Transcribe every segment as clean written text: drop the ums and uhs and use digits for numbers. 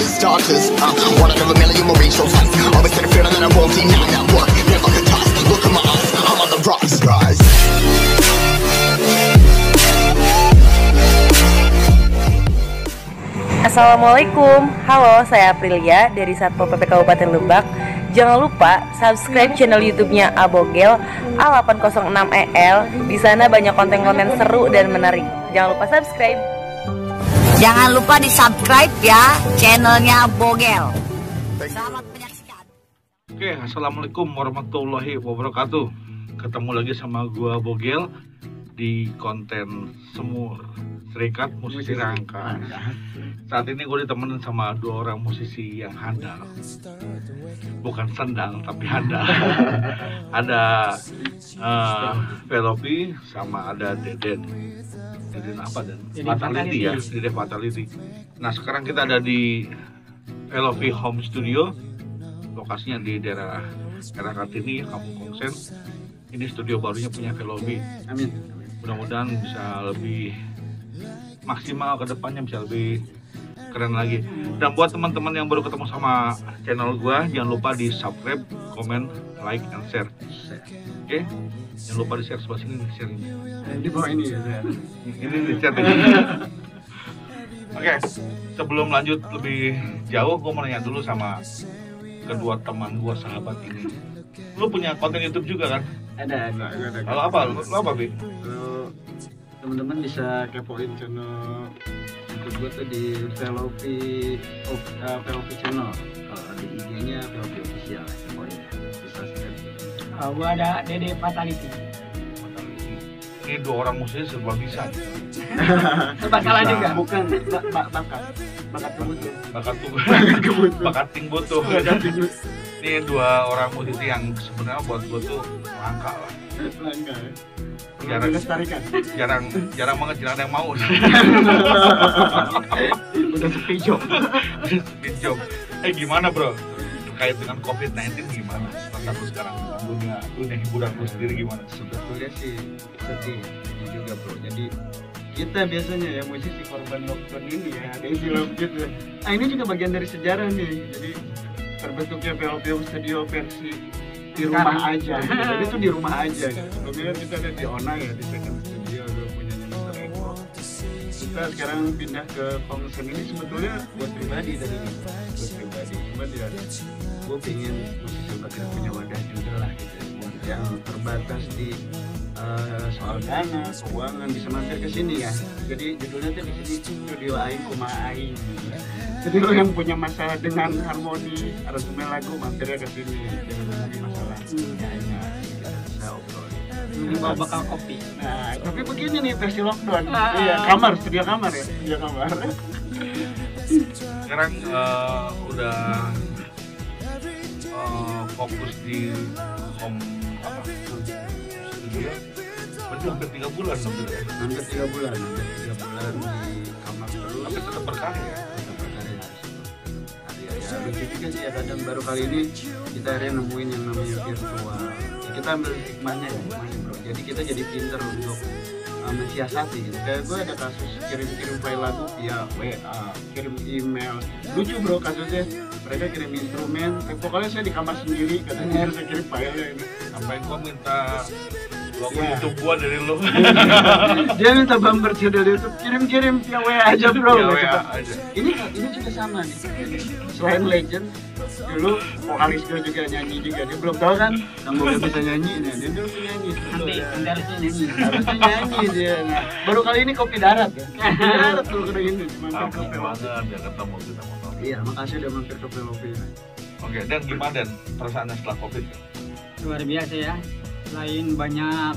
starters. One out of a million will reach those heights. Always had a feeling that I won't deny that work. Never could toss. Look at my eyes. I'm on the rocks. Rise. Assalamualaikum, halo, saya Aprilia dari Satpol PP Kabupaten Lebak. Jangan lupa subscribe channel YouTube-nya Abogel A806EL. Di sana banyak konten-konten seru dan menarik. Jangan lupa subscribe. Jangan lupa di subscribe ya channelnya Abogel. Selamat menyaksikan. Oke, assalamualaikum warahmatullahi wabarakatuh. Ketemu lagi sama gua Abogel di konten Semur Serikat Musisi Rangka. Saat ini gue ditemenin sama dua orang musisi yang handal. Bukan sendal, tapi handal. Ada Velopi sama ada Deden. Deden apa dan? Fatality ya, Deden Fatality. Nah sekarang kita ada di Velopi Home Studio. Lokasinya di daerah Kartini, Kampung Kongsen. Ini studio barunya punya Velopi. Amin. Mudah-mudahan bisa lebih maksimal ke depannya, bisa lebih keren lagi. Dan buat teman-teman yang baru ketemu sama channel gua, jangan lupa di subscribe, comment, like, and share. Oke? Jangan lupa di share sebelah sini, share ini. Di bawah ini ya. Ini di share. Oke, sebelum lanjut lebih jauh, gua mau nanya dulu sama kedua teman gua, sahabat ini. Lu punya konten YouTube juga kan? Ada. Kalau apa? Lu apa, Bi? Teman-teman bisa kepoin channel YouTube gue tuh di Velopi channel. Kalau di IG-nya Velopi official, kepoin. Bisa subscribe. Gue ada Dede Fatality. Ini dua orang musisi serba bisa. Serba salah juga. Bukan bakat kebutuh. Bakat butuh. Ini dua orang musisi yang sebenarnya buat gue tuh langka lah. Langka ya. Jarang banget ada yang mau. Udah sepi job. Gimana bro? Terkait dengan COVID-19 gimana? Status sekarang dunia hiburan lu sendiri gimana? Sebetulnya sih sedih juga bro. Jadi kita biasanya ya musisi korban lockdown ini ya, ada istilah gitu. Nah ini juga bagian dari sejarah nih. Jadi terbentuknya Velopi Studio versi di rumah aja. Jadi itu di rumah aja. Sebelumnya kita ada di Ona ya, di second studio udah punya Mr. Eko. Kita sekarang pindah ke Kongsen ini sebetulnya buat pribadi dari buat pribadi. Cuman ya gue pengen musisi kita punya wadah juga lah gitu. Yang terbatas di soal dana, keuangan bisa mampir ke sini ya. Jadi judulnya tuh di sini Studio Aing Kumaha Aing. Jadi lo yang punya masalah dengan harmoni aransemen lagu mampirnya ke sini. Jangan lagi masalah nyanyi, kita bisa obrol. Bawa bakal kopi. Nah, tapi begini nih versi lockdown. Iya, studio kamar ya, studio kamar. Sekarang udah fokus di home studio. Berarti hampir 3 bulan sebenarnya. Hampir 3 bulan di kamar terus. Tapi tetap berkarya ya. Lucu juga sih ya, kadang baru kali ini kita akhirnya nemuin yang namanya virtual ya, kita ambil hikmahnya ya bro. Jadi kita jadi pinter untuk mensiasati gitu. Kayak gue ada kasus kirim file lagu via WA, kirim email. Lucu bro kasusnya, mereka kirim instrumen, vokalnya saya di kamar sendiri, katanya harus saya kirim filenya ini. Sampai gue minta logo YouTube gua dari lo. Dia minta bumper dari YouTube, kirim via WA aja bro. Via WA aja. Ini juga sama nih. Selain legend, dulu vokalis gue juga nyanyi juga. Dia belum tahu kan, gue bisa nyanyi. Nah, dia dulu nyanyi. Harusnya nyanyi dia. Nah, baru kali ini kopi darat ya. Kopi darat dulu kena ini. Mampir ke banget ya ketemu kita motor. Iya, makasih udah mampir ke Velopi. Oke, dan gimana Dan perasaannya setelah COVID? Luar biasa ya. Selain banyak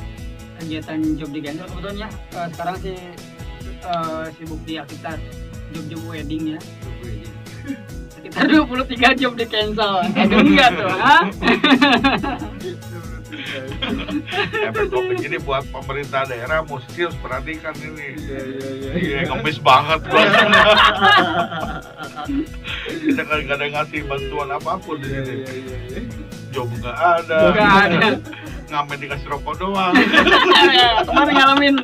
kegiatan job di Gensel, kebetulan ya sekarang sih sibuk di aktivitas job wedding ya. Sekitar 23 job di cancel. Enggak tuh, ha? Efek COVID ini buat pemerintah daerah musisi harus perhatikan ini. Iya. Ngemis banget gua. Kita nggak ada ngasih bantuan apapun di sini. Job nggak ada. Ngamen dikasih rokok doang. Kemarin ngalamin.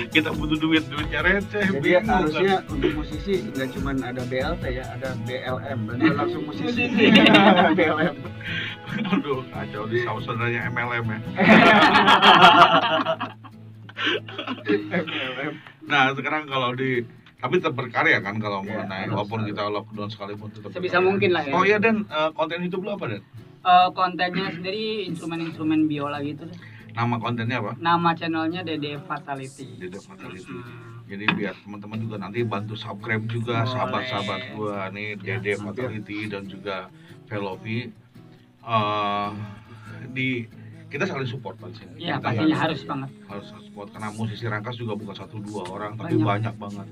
Kita butuh duitnya receh. Jadi bingung kan. harusnya untuk musisi nggak cuma ada BLT ya, ada BLM, berarti langsung musisi. BLM. Aduh, kacau di saudaranya MLM ya. MLM. Nah, sekarang kalau tapi tetap berkarya kan kalau mau Iya, naik, harus, walaupun harus. kita lockdown sekalipun tetap Sebisa berkarya. mungkin lah ya. Oh iya, Dan konten YouTube lu apa, Dan? Kontennya sendiri instrumen-instrumen biola gitu. Nama kontennya apa? Nama channelnya Dede Fatality. Dede Fatality. Jadi biar teman-teman juga nanti bantu subscribe juga Boleh. sahabat-sahabat gua nih, Dede Fatality dan juga Velovi. Kita saling support kan sih. Iya, Kita pastinya nggak- harus banget. harus support karena musisi Rangkas juga bukan 1-2 orang tapi Banyak. banyak banget.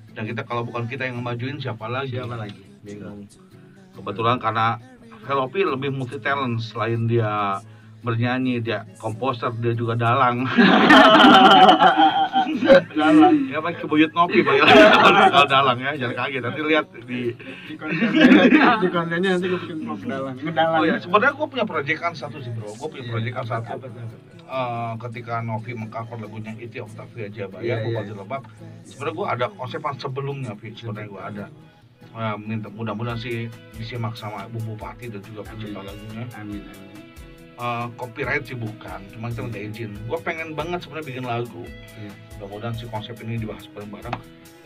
Dan kita kalau bukan kita yang ngemajuin siapa lagi? Bingung. Kebetulan karena Velovi lebih multi talent, selain dia bernyanyi, dia komposer, dia juga dalang. Dalang. Ya pakai buyut ngopi kalau dalang ya, jangan kaget. Nanti lihat di Di kontennya nanti gue bikin vlog ngedalang. Oh ya, sebenarnya gue punya proyekan satu sih bro. Gue punya proyekan satu. Ketika Novi mengcover lagunya Iti Octavia Jabaya, Iya, Bupati iya. Lebak, sebenarnya gue ada konsepan sebelumnya, sebenarnya gue ada. Minta mudah-mudahan sih disimak sama Ibu Bupati dan juga pencipta lagunya. Amin, amin. Copyright sih bukan, cuma kita minta izin. Gue pengen banget sebenarnya bikin lagu. Iya. Mudah-mudahan si konsep ini dibahas bareng-bareng.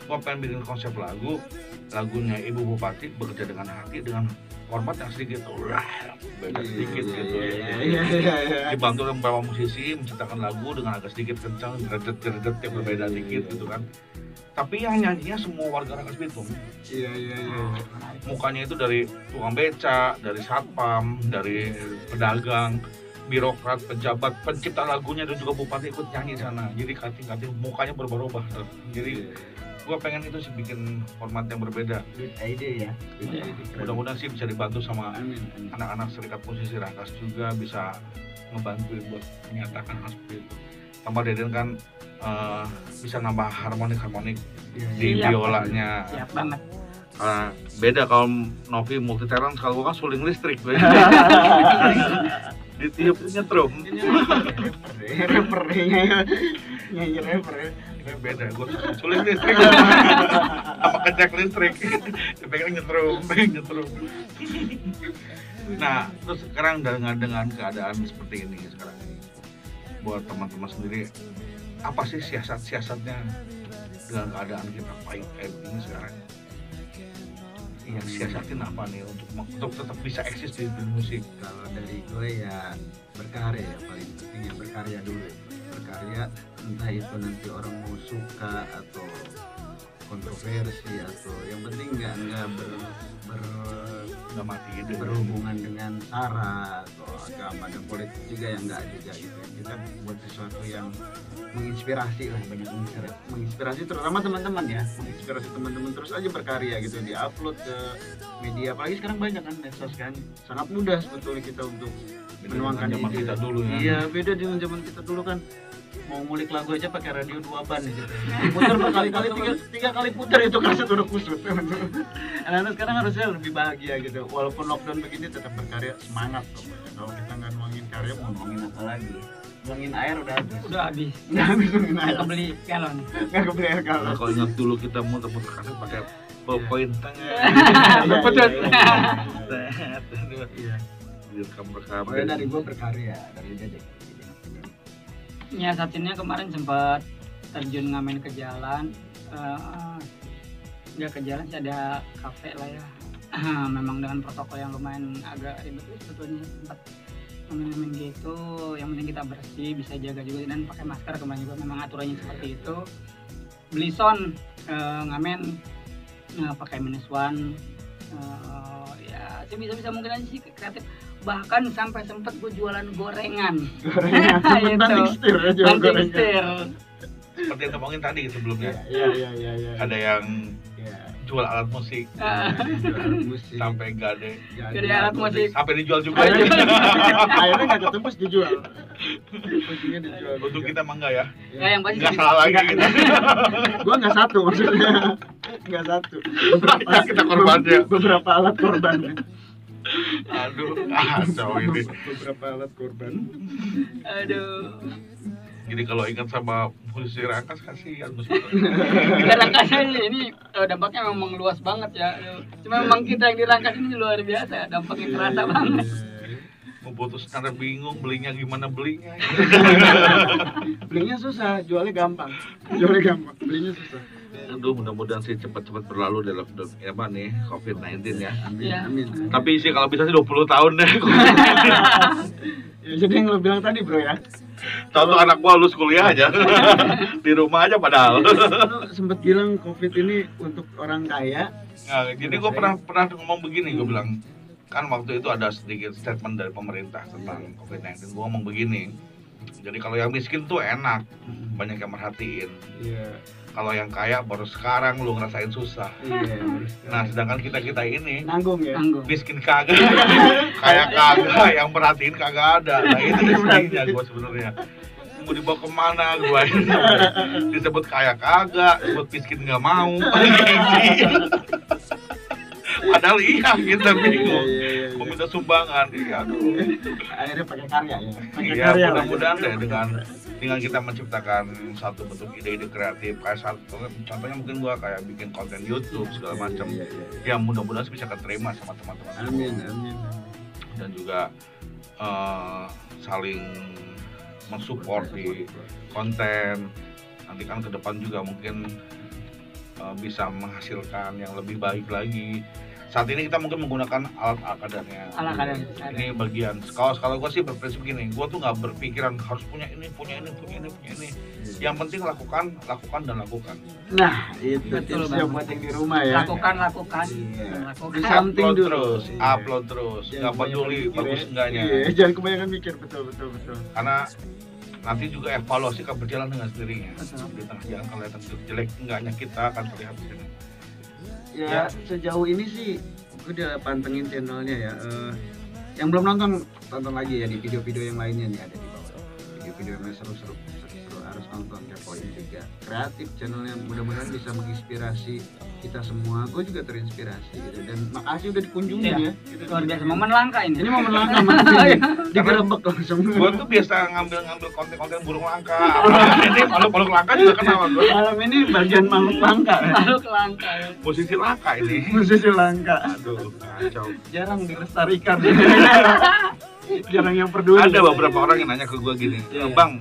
Gue pengen bikin konsep lagunya Ibu Bupati bekerja dengan hati, dengan format yang sedikit beda sedikit gitu. Iya. Dibantu oleh beberapa musisi menciptakan lagu dengan agak sedikit kencang, gredet yang berbeda dikit gitu kan. Tapi yang nyanyinya semua warga Rangkas Bitung. Iya. Mukanya itu dari tukang beca, dari satpam, dari pedagang, birokrat, pejabat, pencipta lagunya dan juga bupati ikut nyanyi di sana. Jadi kating-kating mukanya berubah-ubah. Jadi gue pengen itu sih bikin format yang berbeda. Good idea ya. Mudah-mudahan sih bisa dibantu sama Amin. anak-anak serikat musisi Rangkas juga bisa ngebantuin buat menyatakan hal seperti itu. Tambah Deden kan bisa nambah harmonik di Siap. biolanya. Siap banget. Beda kalau Novi multi talent, kalau gua kan suling listrik gue. Ditiup nyetrum. Rapper nyanyi rapper ya. Beda, gua suling listrik apa kecek listrik. Pengen nyetrum. Nah, terus sekarang dengan keadaan seperti ini sekarang ini, buat teman-teman sendiri, apa sih siasatnya dengan keadaan kita pahit kayak begini sekarang? Yang siasatin apa nih untuk tetap bisa eksis di dunia musik? Kalau dari gue ya berkarya ya, paling penting ya berkarya dulu. Berkarya entah itu nanti orang mau suka atau kontroversi atau yang penting nggak Nggak mati ide. berhubungan dengan sara atau agama dan politik juga yang nggak juga gitu. Kita buat sesuatu yang menginspirasi lah, banyak menginspirasi terutama teman-teman ya, menginspirasi teman-teman terus aja berkarya gitu, diupload ke media, apalagi sekarang banyak kan medsos kan, sangat mudah sebetulnya kita untuk menuangkan zaman ide. kita dulu ya. Iya, beda dengan zaman kita dulu kan, mau ngulik lagu aja pakai radio 2 ban gitu. Putar berkali-kali, tiga kali putar itu kaset udah kusut. Anak-anak sekarang harusnya lebih bahagia gitu. Walaupun lockdown begini tetap berkarya, semangat pokoknya. Kalau kita nggak nuangin karya, mau nuangin apa lagi? Nuangin air udah habis. Udah habis. Udah habis nuangin air. Nggak kebeli galon. Nggak kebeli air Nah, galon. kalau ingat dulu kita muter-muter kaset pakai poin tangan. Iya, Pedet. Iya. Direkam. Pokoknya dari gua berkarya, dari Dede. Nyiasatinnya kemarin sempat terjun ngamen ke jalan. Nggak ke jalan sih, ada kafe lah ya. Memang dengan protokol yang lumayan agak ribet sebetulnya, sempat ngamen-ngamen gitu. Yang penting kita bersih, bisa jaga juga dan pakai masker kemarin juga, memang aturannya seperti itu. Beli sound ngamen pakai -1, ya sebisa mungkin aja sih kreatif. Bahkan sampai sempet gue jualan gorengan. Banting setir ya, jual Banting gorengan. setir. Seperti yang ngomongin tadi sebelumnya. Iya. Ada yang Iya. jual alat musik Jual musik. sampai gade, Jadi alat musik. sampai dijual juga. Akhirnya nggak ketembus dijual. Ujungnya dijual. Untuk juga. kita mah enggak ya. Ya yang pasti Enggak salah lagi gitu. Gua nggak satu maksudnya. Nggak satu. Kita korbannya. Beberapa alat korban. Aduh, kacau ini. Beberapa alat korban. aduh. Jadi kalau ingat sama musisi Rangkas kasihan musisi. Kita Rangkas ini dampaknya memang luas banget ya. Cuma memang kita yang di Rangkas ini luar biasa, dampaknya terasa banget. Mau putus karena bingung belinya gimana belinya. Belinya susah, jualnya gampang. Belinya susah. Aduh, mudah-mudahan sih cepat-cepat berlalu dalam apa nih COVID-19 ya. Iya. Amin. Tapi sih kalau bisa sih 20 tahun deh. Ya, jadi yang lo bilang tadi bro ya. Tahu anak gua lulus kuliah aja. Di rumah aja padahal. Lo sempet bilang COVID ini untuk orang kaya. Nah, jadi gua pernah ngomong begini, gua bilang kan waktu itu ada sedikit statement dari pemerintah tentang COVID-19. Gua ngomong begini. Jadi kalau yang miskin tuh enak, banyak yang merhatiin. Iya. Kalau yang kaya baru sekarang lu ngerasain susah. Iya. Nah, sedangkan kita ini Nanggung ya. Tanggung. miskin kagak, kayak kagak, yang perhatiin kagak ada. Nah itu sedihnya gue sebenarnya. Mau dibawa kemana gue ini? Disebut kaya kagak, disebut miskin nggak mau. Padahal iya kita bingung. Mau minta sumbangan, iya aduh. Akhirnya pakai karya ya. Pakai Iya, karya. mudah-mudahan deh dengan kita menciptakan satu bentuk ide-ide kreatif kayak contohnya mungkin gua kayak bikin konten YouTube segala macam. Ya mudah-mudahan bisa keterima sama teman-teman. Amin. Dan juga saling mensupport di konten. Nanti kan ke depan juga mungkin bisa menghasilkan yang lebih baik lagi. Saat ini kita mungkin menggunakan alat akadarnya. Ini bagian. Kalau gue sih berprinsip gini, gue tuh nggak berpikiran harus punya ini. Yang penting lakukan. Nah, itu tipsnya buat yang di rumah ya. Lakukan. Di something dulu. Upload terus. Nggak peduli bagus enggaknya. Iya, jangan kebanyakan mikir, betul. Karena nanti juga evaluasi akan berjalan dengan sendirinya. Di tengah jalan kalau lihat jelek enggaknya kita akan terlihat di sini. Ya, sejauh ini sih gue udah pantengin channelnya ya. Yang belum nonton, tonton lagi ya di video-video yang lainnya nih, ada di bawah. Video-video yang seru-seru harus nonton, kepoin juga. Kreatif channelnya, mudah-mudahan bisa menginspirasi kita semua. Gue juga terinspirasi gitu. Dan makasih udah dikunjungi ya. Luar biasa, momen langka ini. Ini momen langka digerebek langsung. Gue tuh biasa ngambil konten burung langka. Ini makhluk langka juga kenal gue. Malam ini bagian makhluk langka. Makhluk langka ya. Musisi langka ini. Musisi langka. Aduh, kacau. Jarang dilestarikan. Jarang yang peduli. Ada beberapa orang yang nanya ke gue gini, Bang,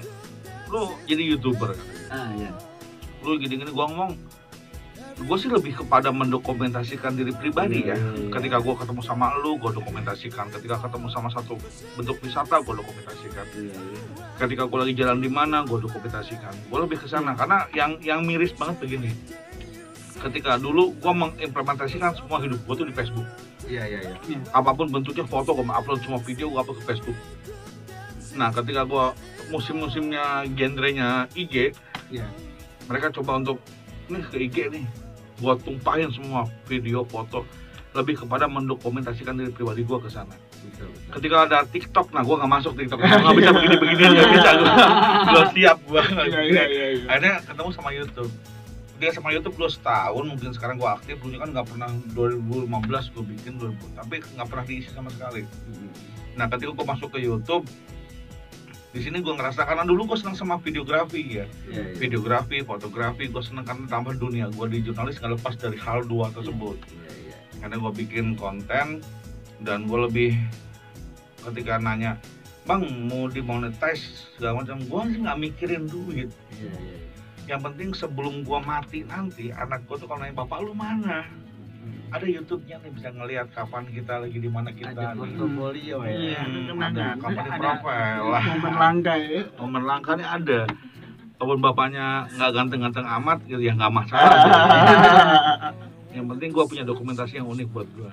lu jadi YouTuber. Iya. Lu gini-gini, gue ngomong, gue sih lebih kepada mendokumentasikan diri pribadi ya. Ketika gue ketemu sama lu, gue dokumentasikan. Ketika ketemu sama satu bentuk wisata, gue dokumentasikan. Ketika gue lagi jalan di mana, gue dokumentasikan. Gue lebih ke sana karena yang miris banget begini. Ketika dulu gue mengimplementasikan semua hidup gue tuh di Facebook. Iya. Apapun bentuknya foto, gue upload semua video, gue upload ke Facebook. Nah, ketika gue musim-musimnya genrenya IG, mereka coba untuk nih ke IG nih, gue tumpahin semua video, foto, lebih kepada mendokumentasikan diri pribadi gue ke sana. Ketika ada TikTok, nah gue nggak masuk TikTok, nggak bisa begini-begini, nggak bisa, gue siap gue. Akhirnya ketemu sama YouTube. Dia sama YouTube gue setahun, mungkin sekarang gue aktif. Dulunya kan nggak pernah, 2015 gue bikin, tapi nggak pernah diisi sama sekali. Nah, ketika gue masuk ke YouTube, di sini gue ngerasa karena dulu gue senang sama videografi ya, videografi, fotografi, gue senang karena tambah dunia. Gue di jurnalis nggak lepas dari hal dua tersebut. Karena gue bikin konten dan gue lebih ketika nanya, Bang mau dimonetize segala macam, gue sih nggak mikirin duit. Yang penting sebelum gue mati nanti, anak gue tuh kalau nanya, Bapak lu mana? Ada YouTube-nya nih, bisa ngelihat kapan kita lagi di mana kita. Ada portofolio ya. Ada company profile lah. Momen langka ya. Momen langka nih ada. Walaupun bapaknya nggak ganteng-ganteng amat, gitu ya nggak masalah. Yang penting gue punya dokumentasi yang unik buat gue.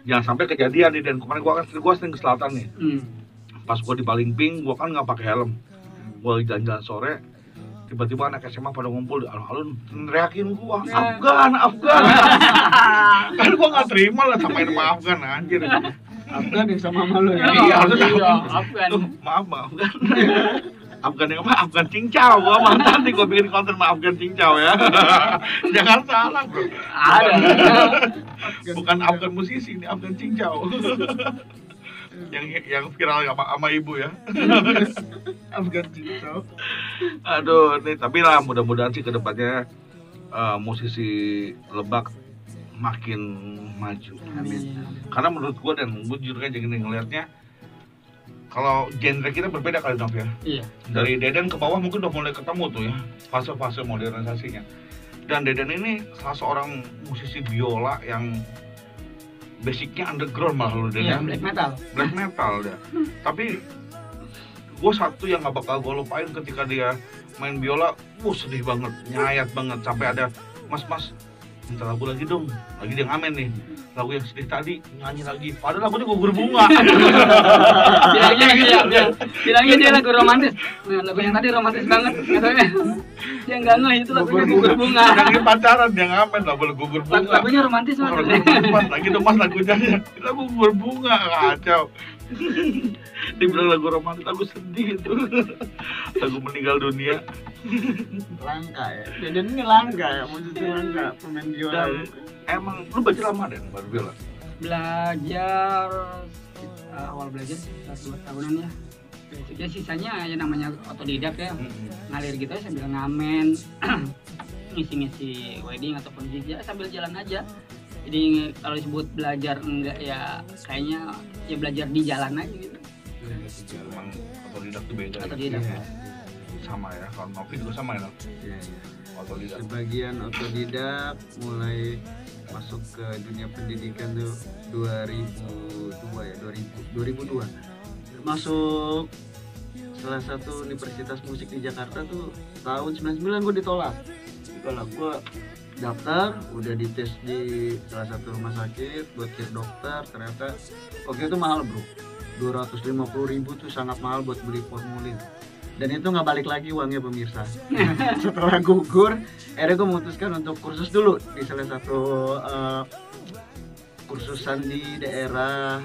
Jangan sampai kejadian nih, dan kemarin gue sering ke selatan nih. Pas gue di Palingping, gue kan nggak pakai helm. Gue jalan-jalan sore, tiba-tiba anak SMA pada ngumpul di alun-alun neriakin gua, Afgan. Kan gua nggak terima lah samain sama Afgan, anjir. Afgan yang sama malu ya. Iya, Afgan. Maaf Afgan. Afgan yang apa? Afgan cincau. Gua mantan nih, gua bikin konten sama Afgan cincau ya. Jangan salah bro. Ada. Bukan Afgan musisi, ini Afgan cincau. Yang viral sama ibu ya. Afgan cincau. Aduh, nih tapi lah mudah-mudahan sih kedepannya musisi Lebak makin maju. Amin. Karena menurut gua dan gua jujur aja gini ngelihatnya, kalau genre kita berbeda kali Nov ya. Iya. Dari Deden ke bawah mungkin udah mulai ketemu tuh ya fase-fase modernisasinya. Dan Deden ini salah seorang musisi biola yang basicnya underground malah lu Iya, Deden. black metal. Black metal dia. Tapi gue satu yang gak bakal gue lupain ketika dia main biola, sedih banget, nyayat banget sampai ada mas minta lagu lagi dong, lagi dia ngamen nih, lagu yang sedih tadi nyanyi lagi, padahal lagunya gugur bunga. bilangnya dia lagu romantis. Nah, lagu yang tadi romantis banget katanya. Dia nggak ngeh itu lagunya gugur bunga. Lagi pacaran dia ngamen lagu gugur bunga. Lagunya romantis banget. Lagi dong mas lagunya, lagu gugur bunga, kacau. Dibilang lagu romantis, lagu sedih itu, lagu meninggal dunia. Langka ya, Deden ini langka ya, musisi langka, pemain biola. Dan emang lu belajar lama deh baru biola? Belajar awal belajar 2 tahunan ya. Basicnya sisanya ya namanya otodidak ya, ngalir gitu ya sambil ngamen, ngisi-ngisi wedding ataupun gig ya sambil jalan aja. Jadi kalau disebut belajar enggak ya kayaknya ya belajar di jalan aja gitu. Emang otodidak tuh beda. Otodidak. Ya? Sama ya, kalau Novi juga sama ya. Iya. Otodidak. Sebagian otodidak, mulai masuk ke dunia pendidikan tuh 2002. Masuk salah satu universitas musik di Jakarta tuh tahun 99 gue ditolak. Gue daftar, udah dites di salah satu rumah sakit buat cek dokter, ternyata waktu itu mahal bro, 250.000 tuh sangat mahal buat beli formulir. Dan itu nggak balik lagi uangnya pemirsa. Setelah gugur, akhirnya gue memutuskan untuk kursus dulu di salah satu kursusan di daerah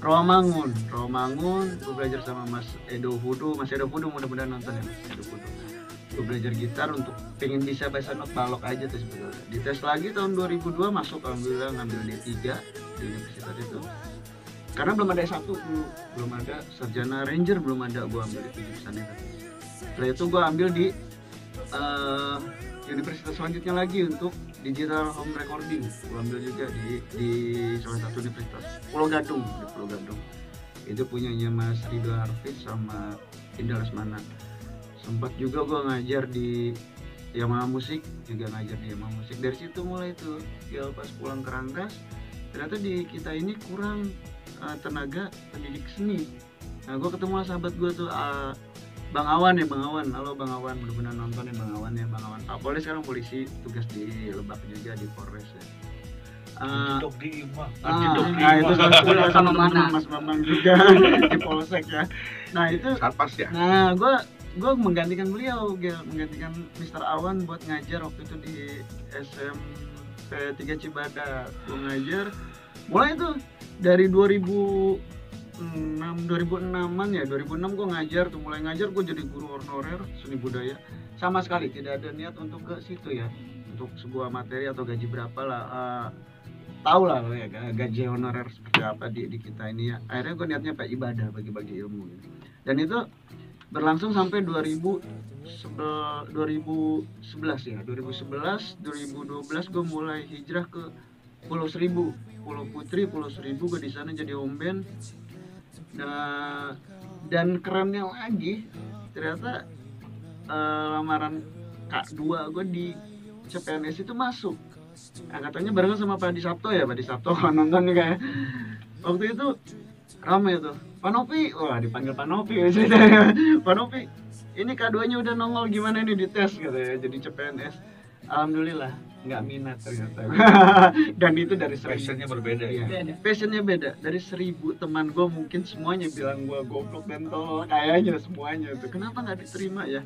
Rawamangun. Gue belajar sama Mas Edo Fudu mudah-mudahan nonton ya Mas Edo Fudu. Gue belajar gitar untuk pengen bisa bahasa not balok aja tuh sebetulnya. Dites lagi tahun 2002 masuk, alhamdulillah ngambil D3 di universitas itu. Karena belum ada S1 dulu, belum ada sarjana ranger, belum ada, gue ambil di jurusan itu. Setelah itu gue ambil di universitas selanjutnya lagi untuk digital home recording. Gue ambil juga di salah satu universitas Pulau Gadung, di Pulau Gadung. Itu punyanya Mas Ridho Harfiz sama Indah Lesmana. Sempat juga gue ngajar di Yamaha Musik, juga ngajar di Yamaha Musik. Dari situ mulai tuh, ya pas pulang ke Rangkas, ternyata di kita ini kurang tenaga pendidik seni. Nah gue ketemu sahabat gue tuh Bang Awan. Halo Bang Awan, benar-benar nonton ya Bang Awan. Kapolres sekarang polisi, tugas di Lebak juga di Polres ya. Jedok di Ima. Itu sama mana? Mas Bambang juga di Polsek ya. Nah itu Satpas ya. Nah gue menggantikan beliau, menggantikan Mr. Awan buat ngajar waktu itu di SMP 3 Cibadak. Gue ngajar mulai itu dari 2006-an ya, 2006 gue ngajar tuh, mulai ngajar gue jadi guru honorer seni budaya. Sama sekali tidak ada niat untuk ke situ ya, untuk sebuah materi atau gaji berapa lah, tahu lah ya gaji honorer seperti apa di kita ini ya. Akhirnya gue niatnya kayak ibadah, bagi-bagi ilmu gitu. Dan itu berlangsung sampai 2011 ya, 2011 gue mulai hijrah ke Pulau Seribu, Pulau Putri, Pulau Seribu. Gue di sana jadi home band. Dan kerennya lagi, ternyata lamaran K2 gue di CPNS itu masuk. Nah, katanya barengan sama Pak Di Sabto ya, Pak Di Sabto kalau nonton nih kayak. Waktu itu ramai tuh, Pak Novi, wah dipanggil Pak Novi ya ceritanya. Pak Novi, ini K2-nya udah nongol, gimana nih dites katanya jadi CPNS. Alhamdulillah nggak minat ternyata. Dan itu dari 1000. Passionnya berbeda ya. Passionnya beda. Dari 1000 teman gue mungkin semuanya bilang gue goblok dan tolol, kayaknya semuanya tuh. Kenapa nggak diterima ya?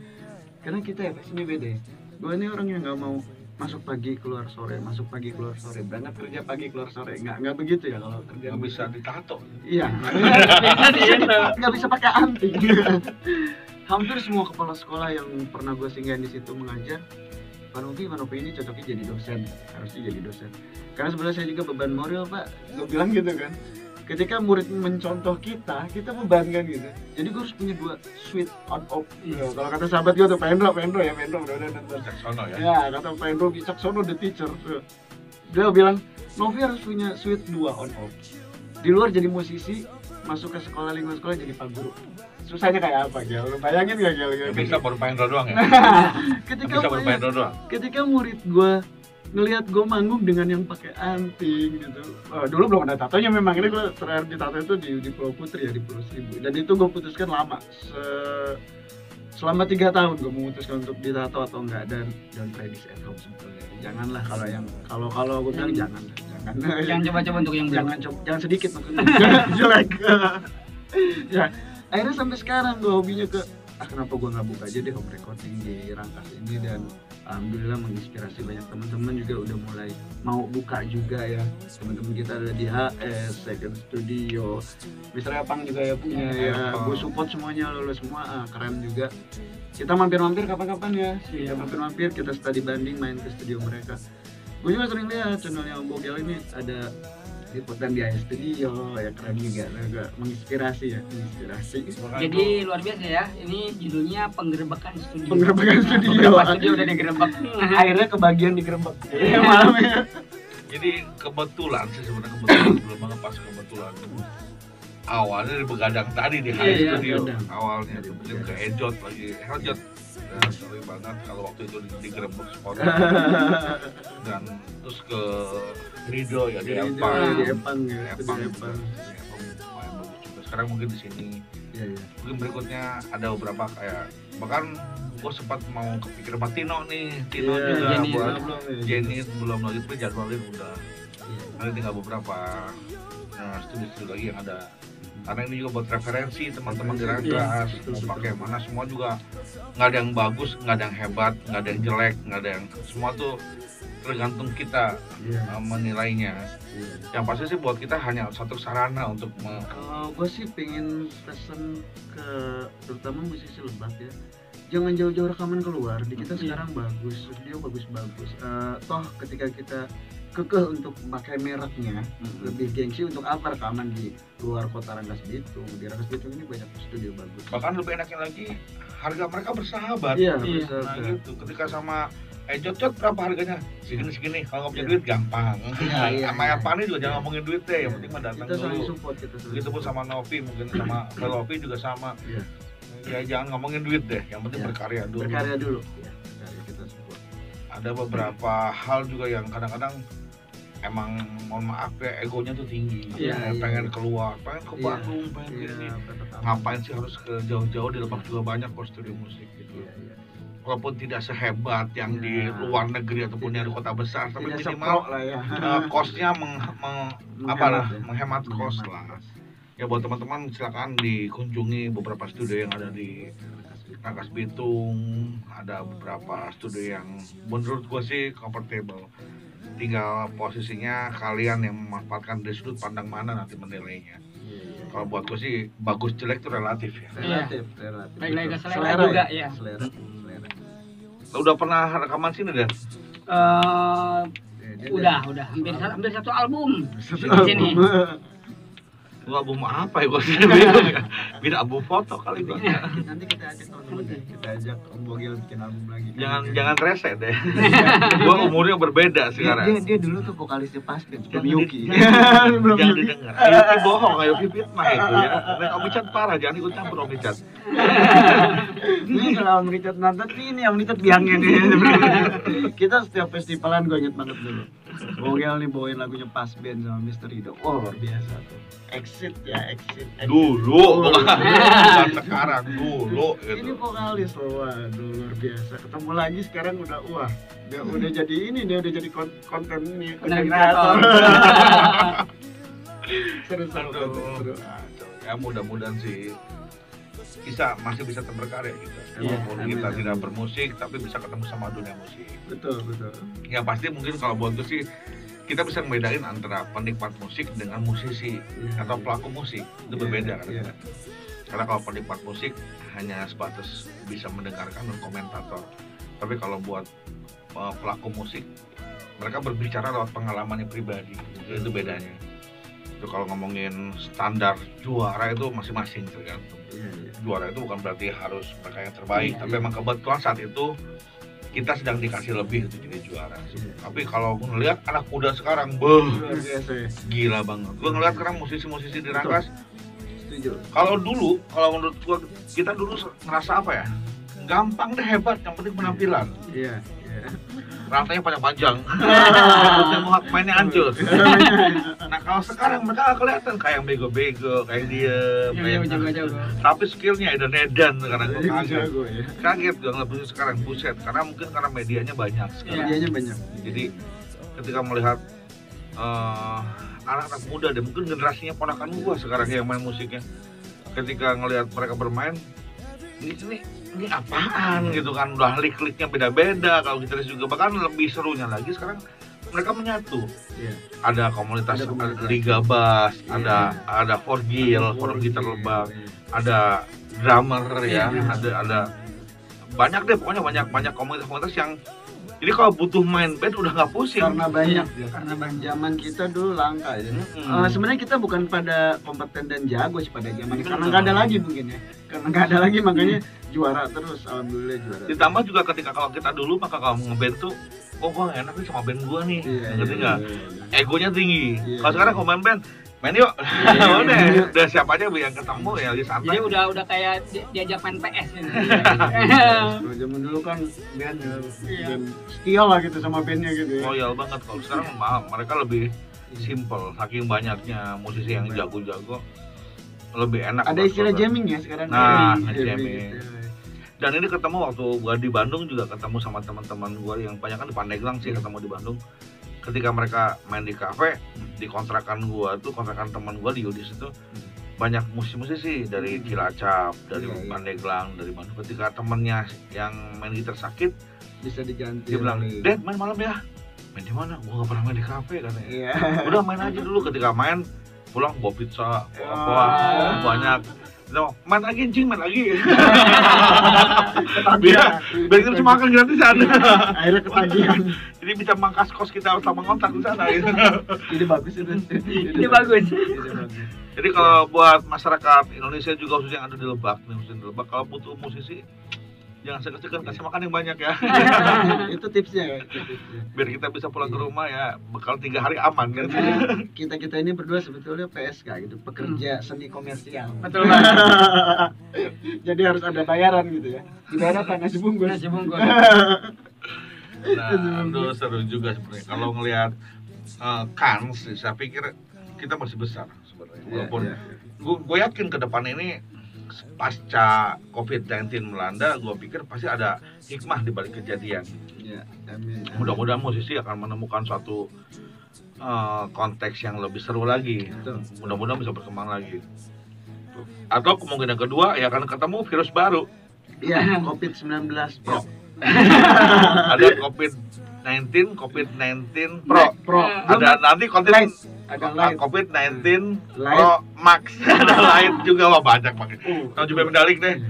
Karena kita ya passionnya beda ya. Gue ini orang yang nggak mau masuk pagi keluar sore, berangkat kerja pagi keluar sore, nggak begitu ya kalau kerja. Nggak bisa ditato. Iya. Nggak bisa pakai anting. Hampir semua kepala sekolah yang pernah gue singgahin di situ mengajar, Pak Novi ini cocoknya jadi dosen, harusnya jadi dosen. Karena sebenarnya saya juga beban moral Pak, gue bilang gitu kan. ketika murid mencontoh kita membanggakan gitu. Jadi gue harus punya 2 suite on off. Kalau kata sahabat gue tuh Pendro ya, Pendro udah nonton. Bijaksono ya. Ya, kata Pendro Bijaksono the teacher. Dia bilang, Novi harus punya suite 2 on off. Di luar jadi musisi, masuk ke sekolah lingkungan sekolah jadi pak guru. Susahnya kayak apa, Gel? Lu bayangin gak, Gel? Bisa baru Pendro doang ya? Ketika murid gue ngelihat gue manggung dengan yang pakai anting gitu. Dulu belum ada tatonya memang, ini gue terakhir di tato itu di Pulau Putri ya, di Pulau Seribu. Dan itu gue putuskan lama, selama 3 tahun gue memutuskan untuk ditato atau enggak. Dan don't try this at home sebetulnya. Janganlah kalau gue bilang jangan. Jangan coba-coba untuk yang jangan sedikit maksudnya. Jangan jelek. Ya, akhirnya sampai sekarang gue hobinya kenapa gue nggak buka aja deh home recording di Rangkas ini, dan alhamdulillah menginspirasi banyak teman-teman juga udah mulai mau buka juga ya. Teman-teman kita ada di HS, Second Studio, Mr. Epang juga ya punya ya. Gue support semuanya, lo semua keren juga. Kita mampir-mampir kapan-kapan ya. Kita mampir-mampir, kita study banding main ke studio mereka. Gue juga sering lihat channelnya Om Bogel ini ada liputan di HS Studio ya, keren juga menginspirasi ya, Jadi luar biasa ya, ini judulnya penggerebekan studio. Penggerebekan studio. Studio udah digerebek. Akhirnya kebagian digerebek. Malamnya. Jadi kebetulan sih sebenarnya belum banget pas kebetulan. Awalnya dari begadang tadi di HS Studio. Awalnya sebelum ke Ejot lagi. Ejot. Sorry banget kalau waktu itu digerebek spot. Dan terus ke Rido ya, di Epang. Sekarang mungkin di sini. Mungkin berikutnya ada beberapa kayak, bahkan gue sempat mau kepikir sama Tino nih. Tino juga buat Jenny belum lagi, tapi jadwalin udah. Nanti tinggal beberapa studio lagi yang ada. Karena ini juga buat referensi teman-teman di Rangkas, mau pakai mana semua juga nggak ada yang bagus, nggak ada yang hebat, nggak ada yang jelek, nggak ada yang, semua tuh tergantung kita menilainya. Yang pasti sih buat kita hanya satu sarana untuk kalau gue sih pengen pesen ke terutama musisi Lebak ya, jangan jauh-jauh rekaman keluar. Di kita sekarang bagus, studio bagus-bagus. Toh ketika kita kekeh untuk pakai mereknya, lebih gengsi untuk apa rekaman di luar kota Rangkas Bitung. Di Rangkas Bitung ini banyak studio bagus. Bahkan lebih enaknya lagi, harga mereka bersahabat. Iya, nah gitu. Ketika sama Ejot berapa harganya? Segini. Kalau nggak punya duit gampang. Sama Yapani juga jangan ngomongin duit deh. Yang penting mah datang kita dulu. saling support, Begitu pun sama Novi, mungkin sama Velovi juga sama. Ya jangan ngomongin duit deh. Yang penting berkarya dulu. Berkarya dulu. Kita support. Ada beberapa hal juga yang kadang-kadang emang mohon maaf ya, egonya tuh tinggi. Pengen keluar, pengen ke Bandung, pengen gini. Ngapain sih harus ke jauh-jauh? Di Lebak juga banyak kok studio musik gitu. Walaupun tidak sehebat yang di luar negeri ataupun yang di kota besar, tapi minimal kosnya menghemat kos lah. Ya buat teman-teman silakan dikunjungi beberapa studio yang ada di Rangkas Bitung. Ada beberapa studio yang menurut gue sih comfortable. Tinggal posisinya kalian yang memanfaatkan dari sudut pandang mana nanti menilainya. Kalau buat gue sih bagus jelek itu relatif ya. Relatif. Baik-baik ke selera juga ya. Selera. Udah pernah rekaman sini Dan? Udah hampir satu album di sini. Gua album apa ya, gua sih bingung ya. Beda album foto kali ini. Nanti kita ajak teman-teman deh. Kita ajak Om Bogel bikin album lagi. Jangan rese deh. Gua umurnya berbeda sekarang. Dia dulu tuh vokalisnya Pasben, Jangan Yuki. Jangan didengar. Yuki bohong, Yuki fitnah itu ya. Om Richard parah, jangan ikut campur Om Richard. Ini kalau Om Richard nonton ini Om Richard biangnya nih. Kita setiap festivalan gue inget banget dulu. Bogel nih bawain lagunya Pasben sama Mr. Rido. Oh luar biasa tuh. Exit. Dulu, bukan sekarang, dulu gitu. Ini vokalis loh, waduh luar biasa. Ketemu lagi sekarang udah udah jadi ini, dia udah jadi konten ini, konten kreator. Seru. Ya mudah-mudahan sih masih bisa berkarya gitu. Walaupun kita tidak bermusik, tapi bisa ketemu sama dunia musik. Betul. Ya pasti mungkin kalau buat gue sih, kita bisa membedain antara penikmat musik dengan musisi atau pelaku musik. Itu berbeda kan. Karena kalau penikmat musik hanya sebatas bisa mendengarkan dan komentator. Tapi kalau buat pelaku musik, mereka berbicara lewat pengalaman yang pribadi. Itu bedanya. Itu kalau ngomongin standar juara itu masing-masing tergantung. Juara itu bukan berarti harus mereka yang terbaik, tapi emang kebetulan saat itu kita sedang dikasih lebih untuk jadi juara. Tapi kalau gue ngeliat anak muda sekarang, Luar biasa ya. gila banget. Gue ngeliat sekarang musisi-musisi di Rangkas. Setuju. Kalau dulu, kalau menurut gue, kita dulu ngerasa apa ya? Gampang deh, hebat, yang penting penampilan. Iya. Rantainya panjang-panjang, mau mainnya hancur. Nah kalau sekarang mereka kelihatan kayak yang bego-bego, kayak dia, Jago. tapi skillnya edan-edan karena gue kaget. Jago ya. Kaget gue ngeliat musik sekarang, buset, karena mungkin karena medianya banyak sekarang. Medianya banyak. Jadi ketika melihat anak-anak muda deh, mungkin generasinya ponakan gua sekarang yang main musiknya, ketika ngelihat mereka bermain, ini apaan gitu kan, udah lik-liknya beda-beda, kalau gitaris juga bahkan lebih serunya lagi sekarang mereka menyatu. Ada komunitas, ada liga bass, ada forgil gitar lebak, ada drummer ya, ada banyak deh, pokoknya banyak komunitas yang jadi kalau butuh main band udah nggak pusing. Karena banyak ya. Karena zaman kita dulu langka ya. Sebenarnya kita bukan pada kompeten dan jago sih pada zaman karena nggak ada lagi mungkin ya. Karena nggak ada lagi makanya juara terus, alhamdulillah juara. Ditambah juga ketika kalau kita dulu maka kalau ngeband tuh, oh gua enak nih sama band gua nih, ngerti nggak? Egonya tinggi. Kalau sekarang kalau main band, main yuk, udah siapa aja yang ketemu ya lagi santai. Jadi udah kayak diajak main PS gitu. Kalau zaman dulu kan band setia lah gitu sama bandnya gitu ya. Loyal banget. Kalau sekarang mereka lebih simple, saking banyaknya musisi yang jago-jago, lebih enak. Ada istilah jamming ya sekarang. Nah, jamming. Dan ini ketemu waktu gua di Bandung juga ketemu sama teman-teman gua yang banyak kan di Pandeglang sih, ketemu di Bandung. Ketika mereka main di kafe, di kontrakan gua tuh, kontrakan teman gua di Yudis itu banyak musisi-musisi dari Cilacap, dari Pandeglang, dari Bandung. Ketika temennya yang main gitar sakit, bisa diganti. dia bilang, "Dad, main malam ya." "Main di mana?" "Gua nggak pernah main di kafe," katanya. Iya. Udah main aja dulu. Ketika main, pulang bawa pizza, bawa apa, banyak. Main lagi, cing, main lagi. Biar kita bisa makan gratisan. Akhirnya ketagihan. Jadi bisa mangkas kos kita selama ngontrak di sana gitu. Ide bagus itu. Ide bagus. Jadi kalau buat masyarakat Indonesia juga khususnya yang ada di Lebak, kalau butuh musisi jangan segan-segan kasih makan yang banyak ya. Itu tipsnya. Biar kita bisa pulang ke rumah ya bekal 3 hari aman kan. Kita ini berdua sebetulnya PSK gitu, pekerja seni komersial. Betul banget. Jadi harus ada bayaran gitu ya. Dibayar apa? Nasi bungkus. Nah, itu seru juga sebenarnya. Kalau ngelihat kans, saya pikir kita masih besar sebenarnya. Walaupun gue yakin ke depan ini pasca COVID-19 melanda, gue pikir pasti ada hikmah di balik kejadian. Ya, amin. Mudah-mudahan musisi akan menemukan suatu konteks yang lebih seru lagi. Mudah-mudahan bisa berkembang lagi. Atau kemungkinan kedua ya akan ketemu virus baru. Iya, COVID-19 Pro. Ada COVID-19 Pro. Ada nanti konten ada COVID-19 Pro Max. Ada lain juga, wah banyak banget. Tahu juga medalik deh.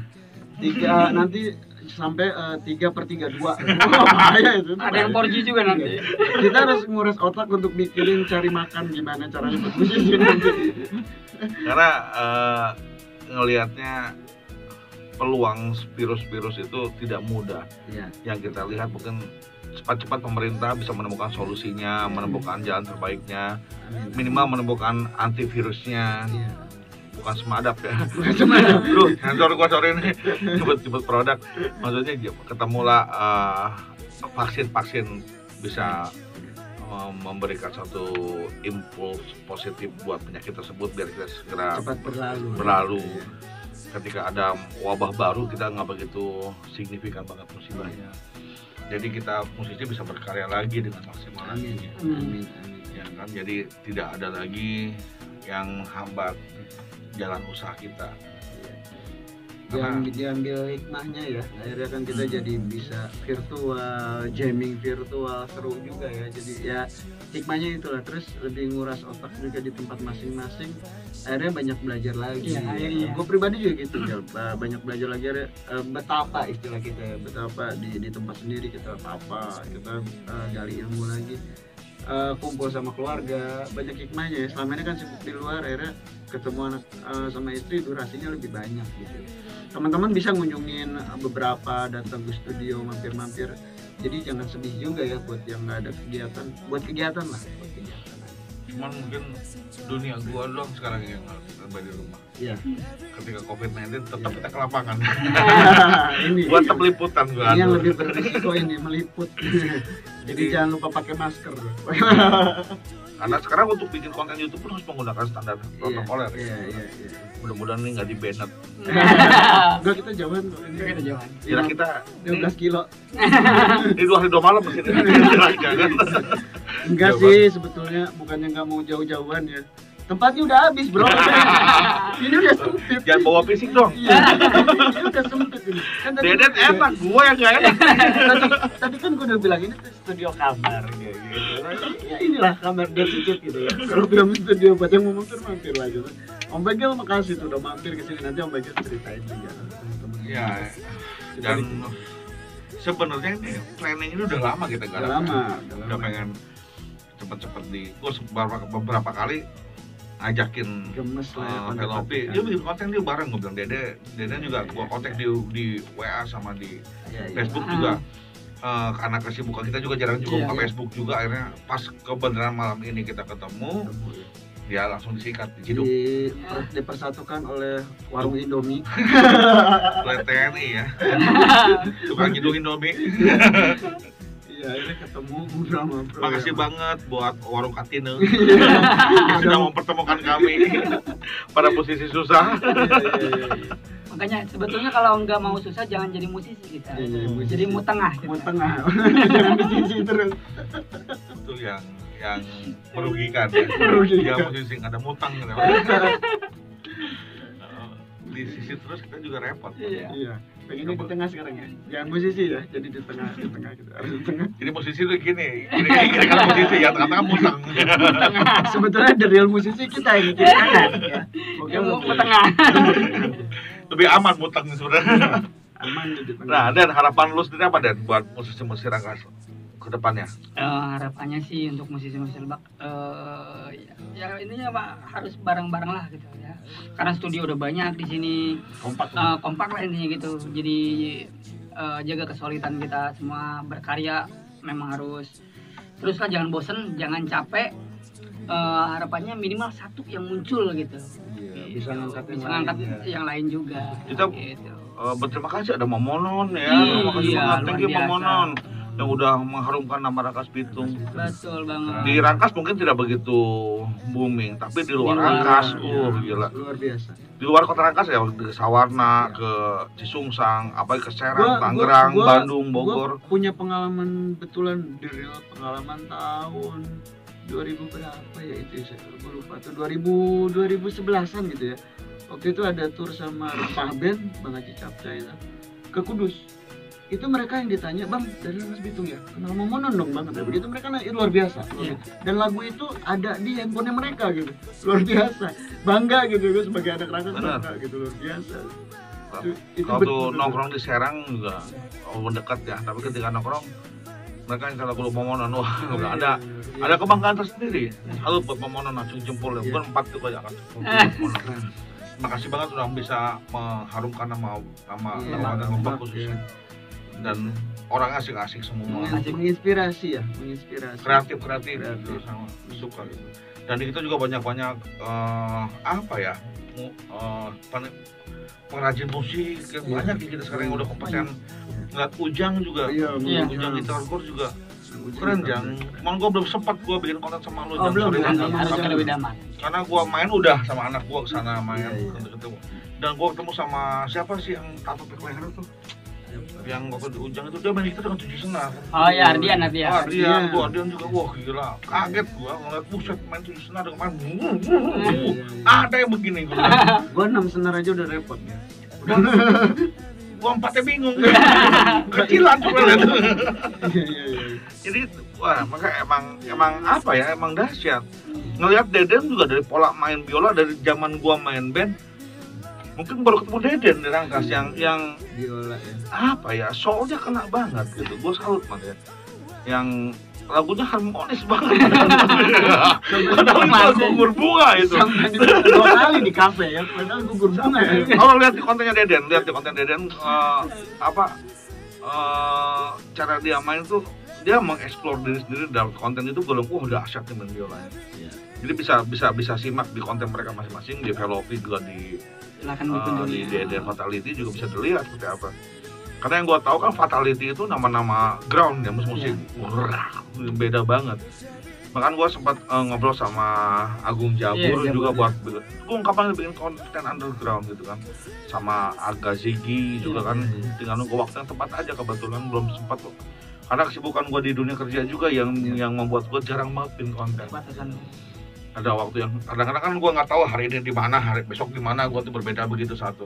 3 nanti sampai 3/32. Bahaya itu. Ada yang 4G juga nanti. Kita harus nguras otak untuk mikirin cari makan gimana caranya buat musisi nanti. Karena ngelihatnya peluang virus-virus itu tidak mudah. Yang kita lihat mungkin cepat-cepat pemerintah bisa menemukan solusinya, menemukan jalan terbaiknya, minimal menemukan antivirusnya. Bukan semadap ya. Lu sensor gua sore ini cepet produk. Maksudnya ketemulah vaksin bisa memberikan satu impuls positif buat penyakit tersebut biar kita segera cepat berlalu. Ketika ada wabah baru kita nggak begitu signifikan banget musibahnya. Jadi kita musisi bisa berkarya lagi dengan maksimal lagi. Amin. Ya kan, jadi tidak ada lagi yang hambat jalan usaha kita. Yang diambil hikmahnya ya, akhirnya kan kita jadi bisa virtual, jamming virtual, seru juga ya. Jadi ya hikmahnya itulah, terus lebih nguras otak juga di tempat masing-masing. Akhirnya banyak belajar lagi. Gue pribadi juga gitu, banyak belajar lagi. Betapa istilah kita, betapa di tempat sendiri kita apa, kita gali ilmu lagi. kumpul sama keluarga, banyak hikmahnya ya. Selama ini kan sibuk di luar, akhirnya ketemu anak sama istri durasinya lebih banyak gitu. Teman-teman bisa ngunjungin beberapa, datang ke studio, mampir-mampir. Jadi jangan sedih juga ya buat yang nggak ada kegiatan, buat kegiatan lah, buat kegiatan. Cuman mungkin dunia gua doang sekarang yang nggak di rumah. Iya. Ketika COVID-19 tetap kita ke lapangan. Ini Buat tetap liputan gua. ini yang lebih berisiko ini, meliput. Jadi jangan lupa pakai masker. Karena sekarang untuk bikin konten YouTube pun harus menggunakan standar protokoler. Iya. Mudah-mudahan ini nggak di-banned. Enggak, kita jauhan kok ini. Kita jauhan. Kira kita 12 kilo. ini 2 hari 2 malam di sini. Jangan. Enggak sih, sebetulnya bukannya nggak mau jauh-jauhan ya. Tempatnya udah habis, bro. Ini udah sempit. Jangan bawa fisik dong. Iya, ini udah sempit ini. Kan tadi Dedet enak, gua yang nggak enak. tadi kan gue udah bilang ini tuh studio kamar kayak gitu. Ya inilah kamar dan cicit gitu ya. Kalau film studio buat yang mau mampir lah gitu. Om Bagel makasih tuh udah mampir ke sini, nanti Om Bagel ceritain juga teman-teman. Iya. Dan sebenarnya ini planning ini udah lama kita Udah garap. lama. Udah pengen cepet-cepet gua beberapa kali ajakin Gemes lah ya Velopi, dia bikin konten dia bareng, gue bilang Dede juga gua kontak di WA sama di Facebook juga. Karena kesibukan kita juga jarang juga buka Facebook juga, akhirnya pas kebenaran malam ini kita ketemu, dia langsung disikat, diciduk. Dipersatukan oleh warung Indomie. Oleh TNI ya. Tukang ciduk Indomie. Iya, ini ketemu ngobrol sama bro. Makasih ya, banget buat warung Katine yang sudah mempertemukan kami pada posisi susah. Iya. Makanya sebetulnya kalau nggak mau susah jangan jadi musisi kita. Iya, musisi. Jadi mu tengah. Gitu. Mau tengah. Jangan di sisi terus. Itu yang merugikan ya. Merugikan. Ya musisi nggak ada mutang gitu. Di sisi terus kita juga repot. Iya. Pengennya di tengah sekarang ya. Jangan musisi ya. Jadi di tengah gitu. Harus di tengah. Jadi musisi tuh gini kira-kira musisi ya, tengah-tengah mutang. Sebetulnya the real musisi kita yang kiri kanan ya. Oke, Mu tengah. Lebih aman mutang sebenarnya. Aman di tengah. Nah, dan harapan lu sendiri apa, Dan, buat musisi-musisi Rangkas ke depannya? Harapannya sih untuk musisi-musisi Lebak ya ininya Pak harus bareng-bareng lah gitu ya. Karena studio udah banyak di sini. Kompak lah intinya gitu. Jadi jaga kesulitan kita semua, berkarya memang harus terus lah, jangan bosen, jangan capek. Harapannya minimal satu yang muncul gitu. Bisa ngangkat yang lain juga. Kita gitu. Berterima kasih ada Momonon ya. Terima kasih Iya, banget, thank you luar biasa. Momonon yang udah mengharumkan nama Rangkas Bitung. Betul banget. Di Rangkas mungkin tidak begitu booming, tapi di luar Rangkas, gila. Luar biasa. Di luar kota Rangkas ya, ke Sawarna, ke Cisungsang, apa ke Serang, Tangerang, Bandung, Bogor. Gua punya pengalaman betulan, dari pengalaman tahun 2000 berapa ya itu, saya lupa tuh, 2011-an gitu ya. Waktu itu ada tour sama Rempah Band, Bang Haji Capca itu, ke Kudus. Itu mereka yang ditanya, Bang, dari Rangkas Bitung ya? Kenal Momonon dong Bang, begitu mereka luar biasa. Dan lagu itu ada di handphonenya mereka gitu, luar biasa. Bangga gitu, gue sebagai anak Rangkas bangga gitu, luar biasa. Waktu nongkrong di Serang juga mendekat ya, tapi ketika nongkrong mereka yang kalau Momonon, wah ada kebanggaan tersendiri. Halo buat Momonon, acung jempol ya, bukan 4 tuh banyak Momonon. Makasih banget sudah bisa mengharumkan nama Lebak khususnya. Dan orang asik-asik semua. Menginspirasi ya, kreatif sama suka gitu. Dan kita juga banyak pengrajin musik banyak kita sekarang yang udah kompeten. Ngeliat Ujang juga, Ujang Gitar Core juga keren Jang. Cuman gue belum sempat bikin konten sama lu Jang. Karena gue main udah sama anak gue kesana main ketemu. Dan gue ketemu sama siapa sih yang tato pakai leher tuh? Yang waktu di Ujang itu dia main gitar dengan 7 senar. Oh ya, Ardian. Ardian juga, wah gila, kaget gua ngeliat buset main 7 senar dengan main. Ada yang begini gua 6 senar aja udah repot ya. Gua 4-nya bingung. Kecilan coba lihat. Jadi wah, maka emang dahsyat. Ngelihat Deden juga dari pola main biola dari zaman gua main band. Mungkin baru ketemu Deden di Rangkas yang biola ya. Soalnya kena banget gitu. Gue salut banget ya. yang lagunya harmonis banget. Padahal itu gugur bunga itu. Sampai 2 kali di kafe ya, padahal gugur bunga ya. Kalau lihat di kontennya Deden, cara dia main tuh dia mengeksplor diri sendiri dalam konten itu. Gue bilang, udah asyik nih main biolanya. Jadi bisa simak di konten mereka masing-masing, di Velovi juga di Deden Fatality juga bisa dilihat seperti apa. Karena yang gue tahu kan Fatality itu nama-nama ground ya, musik beda banget. Bahkan gue sempat ngobrol sama Agung Jabur juga buat Gung kapan bikin konten underground gitu kan, sama Aga Ziggy juga kan. Tinggal nunggu waktu yang tepat aja, kebetulan belum sempat kok. Karena kesibukan gue di dunia kerja juga yang membuat gue jarang banget bikin konten. Ada waktu yang kadang-kadang kan gue nggak tahu hari ini di mana, hari besok di mana, gue tuh berbeda begitu satu.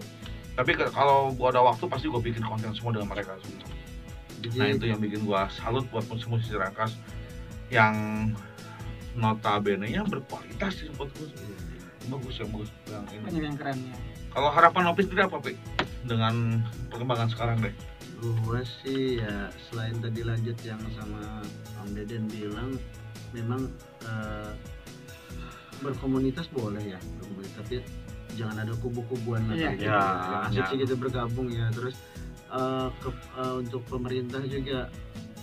Tapi kalau gue ada waktu pasti gue bikin konten semua dengan mereka semua. Nah itu yang bikin gue salut buat musisi Rangkas yang notabene-nya berkualitas sih buat gue. Bagus yang ini. Banyak yang keren ya. Kalau harapan Nopis itu apa, Pi? Dengan perkembangan sekarang deh. Gue sih ya selain tadi lanjut yang sama Om Deden bilang, memang berkomunitas boleh ya, tapi jangan ada kubu-kubuan lah gitu. Asik sih kita bergabung ya. Terus untuk pemerintah juga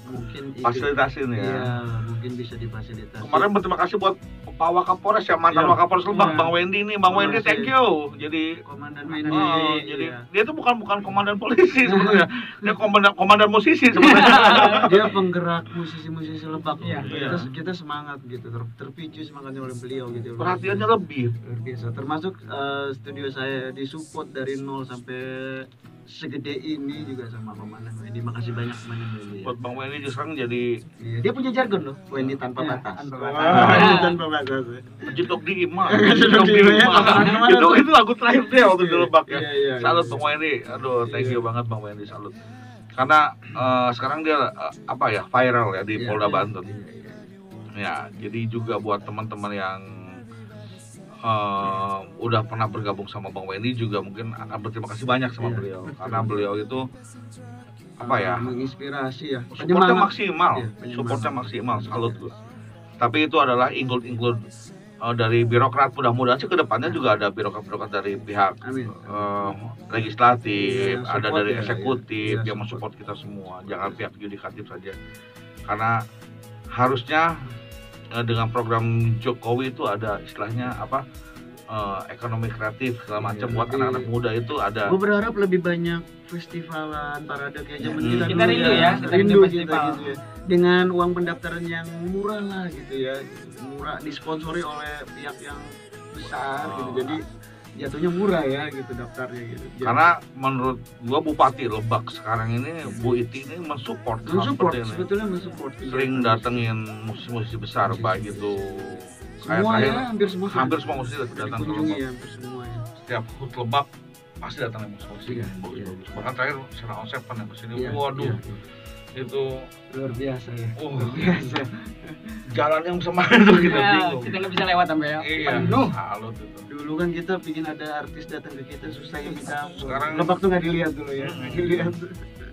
mungkin fasilitasin ya. Iya, mungkin bisa difasilitasi. Kemarin berterima kasih buat Pak Wakapolres ya, mantan Wakapolres Lebak, Bang Wendy nih. Bang Wendy thank you. Jadi Komandan Wendy. Jadi dia tuh bukan komandan polisi sebenarnya. Dia komandan musisi sebenarnya. Dia penggerak musisi-musisi Lebak. Iya. Kita semangat gitu, terpicu semangatnya oleh beliau gitu. Perhatiannya lebih luar biasa. Termasuk studio saya disupport dari nol sampai segede ini juga sama Komandan Wendy. Makasih banyak Komandan Wendy. Buat Bang Wendy sekarang jadi dia punya jargon loh, Wendy tanpa batas. Tanpa batas. Jedok di Ima. Itu lagu terakhir dia waktu di Lebak ya. Salut Bang Wendy. Aduh, thank you banget Bang Wendy, salut. Karena sekarang dia viral ya di Polda Banten. Ya, jadi juga buat teman-teman yang udah pernah bergabung sama Bang Wendy juga mungkin akan berterima kasih banyak sama beliau. Karena beliau itu menginspirasi ya. Supportnya maksimal, salut gue. Tapi itu adalah include dari birokrat. Mudah-mudahan sih kedepannya juga ada birokrat dari pihak legislatif, ada dari eksekutif yang mensupport kita semua. Jangan pihak yudikatif saja. Karena harusnya dengan program Jokowi itu ada istilahnya ekonomi kreatif segala macam buat anak-anak muda itu ada. Gue berharap lebih banyak festivalan, parade kayak zaman kita dulu. Kita rindu ya, rindu kita gitu ya. Dengan uang pendaftaran yang murah lah gitu ya, murah, disponsori oleh pihak yang besar gitu. Jadi jatuhnya murah ya gitu daftarnya gitu. Karena menurut gua Bupati Lebak sekarang ini Bu Iti ini mensupport sebetulnya mensupport. Sering datengin musisi-musisi besar baik itu semua ya, hampir semua musisi datang ke Lebak. Ya, hampir semua ya. Setiap HUT Lebak pasti datang musisi bagus-bagus. Bahkan terakhir Sena Onsepan yang kesini, waduh. Itu luar biasa ya. Luar biasa. Jalan yang semakin tuh kita bingung. Kita nggak bisa lewat sampai ya. Penuh. Salut itu. Dulu kan kita bikin ada artis datang ke kita susah ya kita. Sekarang Lebak tuh nggak dilihat dulu ya. Nggak dilihat.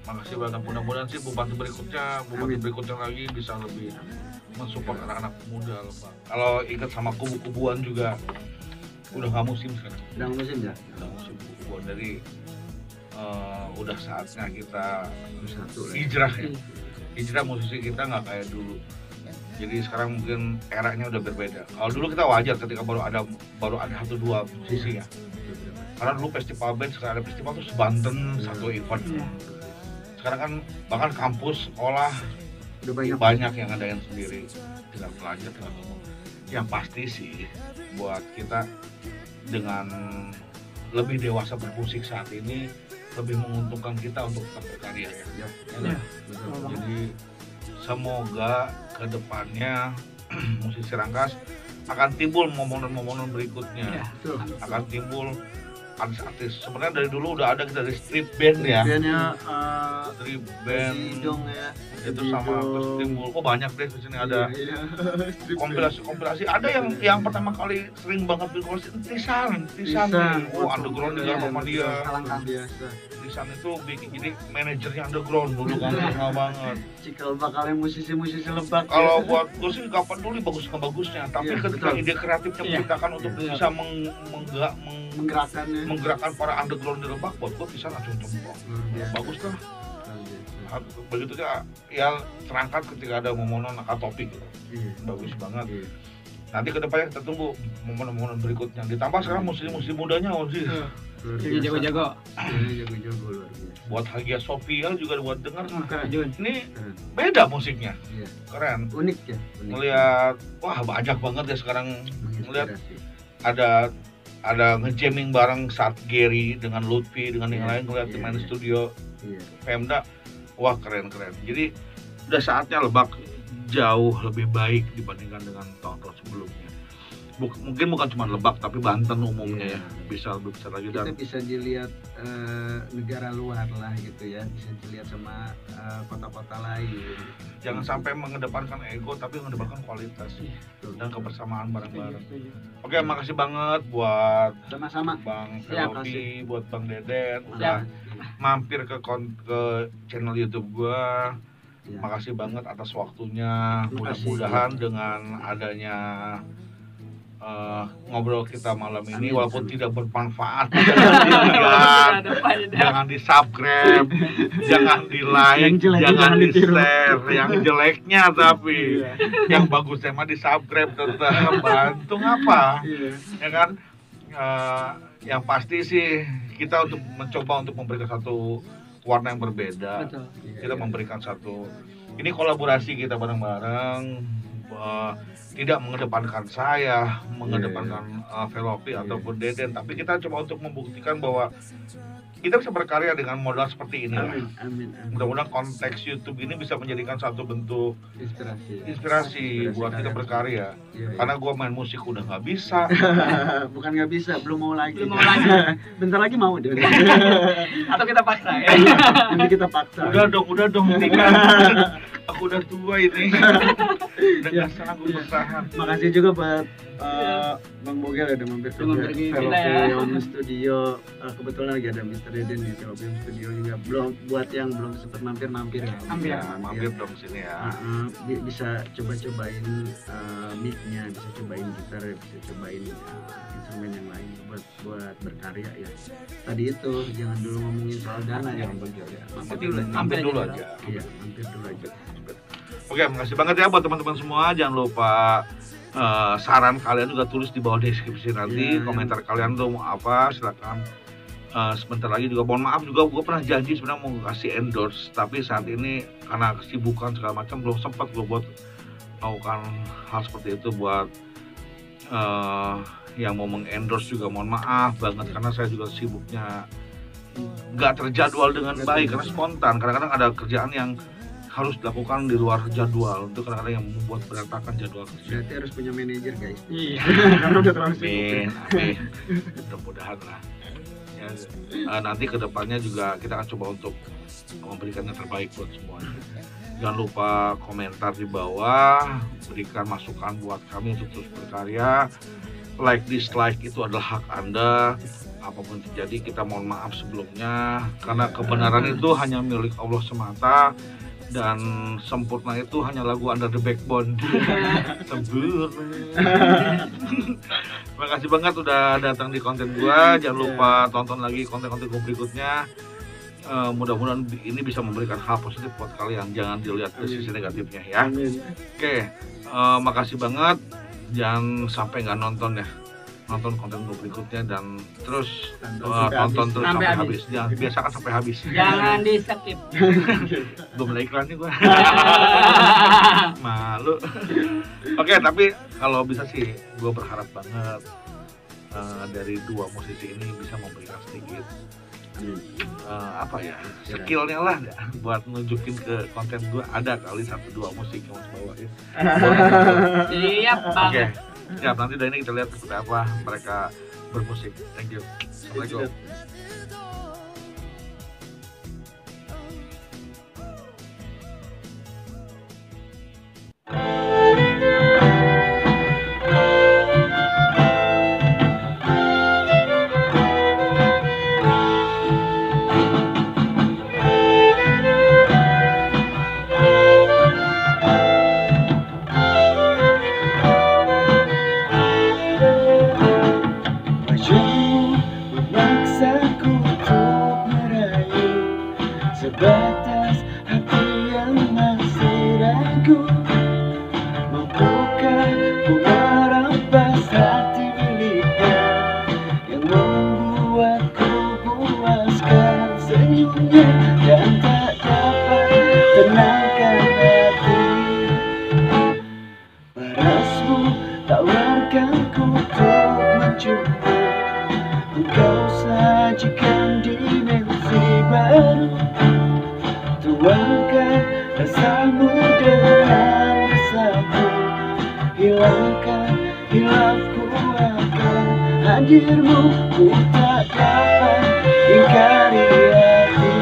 Makasih banget. Mudah-mudahan sih bupati berikutnya lagi bisa lebih mensupport anak-anak muda Lebak. Kalau ikut sama kubu-kubuan juga udah nggak musim sekarang. Udah musim ya. Udah musim kubu-kubuan. Jadi udah saatnya kita hijrah ya. Hijrah musisi kita nggak kayak dulu. Jadi sekarang mungkin eranya udah berbeda. Kalau dulu kita wajar ketika baru ada 1-2 musisi ya. Karena dulu festival band, sekarang ada festival tuh sebanten satu event. Sekarang kan bahkan kampus, sekolah udah banyak yang ngadain sendiri. Tinggal pelajar tinggal ngomong. Yang pasti sih buat kita dengan lebih dewasa bermusik saat ini lebih menguntungkan kita untuk tetap berkarya ya. Jadi semoga kedepannya musisi Rangkas akan timbul momen-momen berikutnya, akan timbul artis-artis. Sebenarnya dari dulu udah ada kita dari street band ya. Street band, Dong ya. itu sama terus timbul kok banyak deh di sini ada kompilasi ada yang pertama kali sering banget bikin Tisan underground juga sama dia. Tisan itu bikin jadi manajernya underground dulu kan lama banget. Cikal bakalnya musisi-musisi Lebak. Kalau buat gue sih kapan dulu bagusnya, tapi ketika ide kreatifnya menciptakan untuk bisa menggerakkan para underground di Lebak, buat gue bisa langsung cemplung. Bagus lah. Begitu ya terangkat ketika ada momen angkat topik gitu. Bagus banget. Nanti kedepannya kita tunggu momen-momen berikutnya. Ditambah sekarang musisi mudanya sih. Jago-jago luar biasa. Buat Hagia Sophia juga buat dengar. Ini beda musiknya. Keren. Unik ya. Melihat wah banyak banget ya sekarang melihat ada ngejamming bareng saat Gary dengan Lutfi dengan yang lain ngeliat main studio Pemda. Wah keren. Jadi udah saatnya Lebak jauh lebih baik dibandingkan dengan tahun-tahun sebelumnya. Mungkin bukan cuma Lebak tapi Banten umumnya ya bisa lebih besar lagi. Kita bisa dilihat negara luar lah gitu ya, bisa dilihat sama kota-kota lain. Jangan sampai mengedepankan ego tapi mengedepankan kualitas dan kebersamaan bareng-bareng. Oke, makasih banget buat sama-sama Bang Felopi, buat Bang Deden udah mampir ke channel YouTube gua. Makasih banget atas waktunya. Mudah-mudahan dengan adanya ngobrol kita malam ini walaupun tidak bermanfaat jangan di subscribe, jangan di like, jangan di share yang jeleknya, tapi yang bagusnya mah di subscribe tetap bantu ngapa ya kan. Yang pasti sih kita untuk mencoba untuk memberikan satu warna yang berbeda. Kita memberikan satu ini kolaborasi kita bareng-bareng. Tidak mengedepankan saya, mengedepankan Felopi ataupun Deden, tapi kita coba untuk membuktikan bahwa kita bisa berkarya dengan modal seperti ini. Amin. Mudah-mudahan konteks YouTube ini bisa menjadikan satu bentuk inspirasi buat kita berkarya. Karena gue main musik udah nggak bisa. Bukan nggak bisa, belum mau lagi. Bentar lagi mau deh. Atau kita paksa ya? Nanti kita paksa. Udah dong, tinggal. Aku udah tua ini. Udah nggak sanggup bertahan. Makasih juga buat Bang Bogel udah mampir ke Velopium Studio. Kebetulan lagi ada Mr. Deden di Velopium Studio juga. Buat yang belum sempat mampir Mampir dong sini ya. Bisa cobain mic-nya, bisa cobain gitar, bisa cobain instrumen yang lain buat berkarya ya. Tadi itu jangan dulu ngomongin soal dana ya. Mampir dulu aja. Iya, mampir dulu aja. Oke, makasih banget ya buat teman-teman semua. Jangan lupa saran kalian juga tulis di bawah deskripsi nanti. Komentar kalian tuh mau apa, silakan. Sebentar lagi juga mohon maaf juga gue pernah janji sebenarnya mau kasih endorse, tapi saat ini karena kesibukan segala macam belum sempat gue buat melakukan hal seperti itu. Buat yang mau mengendorse juga mohon maaf banget karena saya juga sibuknya nggak terjadwal dengan baik karena spontan. Kadang-kadang ada kerjaan yang harus dilakukan di luar jadwal, untuk kadang-kadang yang membuat berantakan jadwal kerja. Berarti harus punya manajer guys. Iya. Karena udah terlalu sibuk. Amin. Mudah-mudahan lah. Ya, nanti kedepannya juga kita akan coba untuk memberikan yang terbaik buat semuanya. Jangan lupa komentar di bawah, berikan masukan buat kami untuk terus berkarya. Like, dislike itu adalah hak Anda. Apapun terjadi kita mohon maaf sebelumnya, karena kebenaran itu hanya milik Allah semata. Dan sempurna itu hanya lagu Under the Backbone. Sempurna. Terima kasih banget udah datang di konten gua. Jangan lupa tonton lagi konten-konten gua berikutnya. Mudah-mudahan ini bisa memberikan hal positif buat kalian. Jangan dilihat dari sisi negatifnya ya. Oke, makasih banget. Jangan sampai nggak nonton ya. Nonton konten gue berikutnya dan terus tonton terus sampai habis. Jangan biasakan sampai habis. Jangan di skip. Belum mulai iklan nih gue. Malu. Oke, tapi kalau bisa sih gue berharap banget dari dua musisi ini bisa memberikan sedikit apa ya, skillnya lah buat nunjukin ke konten gue. Ada kali 1-2 musik yang harus bawain. Siap banget. Ya, nanti dari ini kita lihat seperti apa mereka bermusik. Thank you. Assalamualaikum. yang masih ragu, mampukah ku merampas hati miliknya yang membuatku puaskan senyumnya dan tak dapat tenangkan hati. Parasmu tawarkanku untuk mencoba, engkau sajikan dimensi baru, tuangkan rasamu dengan rasaku, hilangkan hilafku akan hadirmu, ku tak dapat ingkari hati.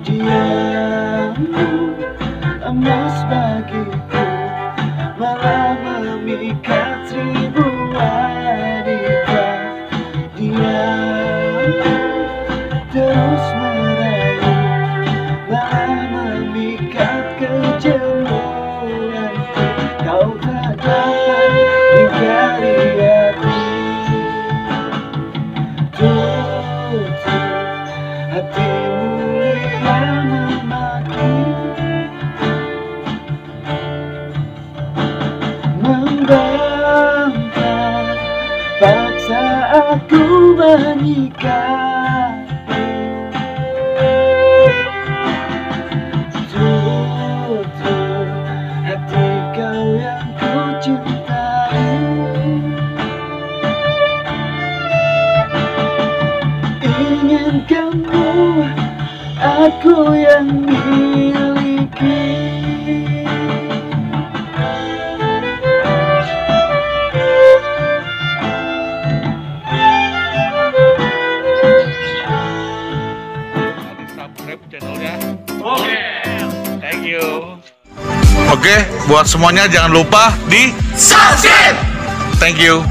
Diammu emas bagiku, malah memikat seribu wanita. Diammu terus merayu, malah memikat kejenuhanku. Kau tak dapat ingkari hati. Tutup hatimu yang memaki, membantah, paksa aku menyikapi. Tutup hati kau yang ku cintai, inginkanmu aku yang miliki. Subscribe channelnya. Thank you. Oke, buat semuanya jangan lupa di subscribe. Thank you.